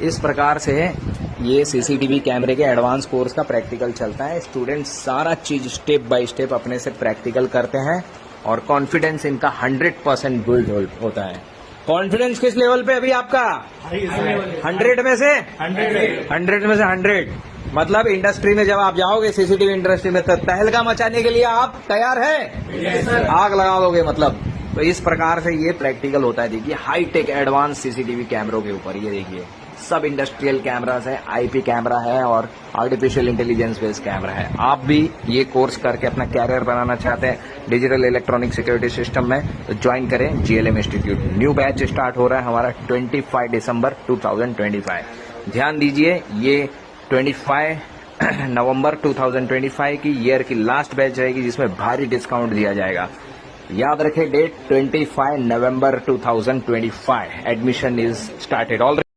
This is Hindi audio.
इस प्रकार से ये सीसीटीवी कैमरे के एडवांस कोर्स का प्रैक्टिकल चलता है। स्टूडेंट सारा चीज स्टेप बाय स्टेप अपने से प्रैक्टिकल करते हैं और कॉन्फिडेंस इनका 100% बिल्ड होता है। कॉन्फिडेंस किस लेवल पे अभी आपका? 100 में से 100 मतलब इंडस्ट्री में जब आप जाओगे, सीसीटीवी इंडस्ट्री में, तो तहलका मचाने के लिए आप तैयार है? आग लगा दोगे मतलब। तो इस प्रकार से ये प्रैक्टिकल होता है। देखिए हाई टेक एडवांस सीसीटीवी कैमरों के ऊपर ये देखिए सब इंडस्ट्रियल कैमरास है, आईपी कैमरा है और आर्टिफिशियल इंटेलिजेंस बेस्ड कैमरा है। आप भी ये कोर्स करके अपना कैरियर बनाना चाहते हैं डिजिटल इलेक्ट्रॉनिक सिक्योरिटी सिस्टम में, तो ज्वाइन करें GLM institute. New batch start हो रहा है हमारा 25 दिसंबर 2025। ध्यान दीजिए ये 25 नवंबर 2025 की ईयर की लास्ट बैच रहेगी जिसमें भारी डिस्काउंट दिया जाएगा। याद रखें डेट 25 नवंबर 2025। Admission is started already.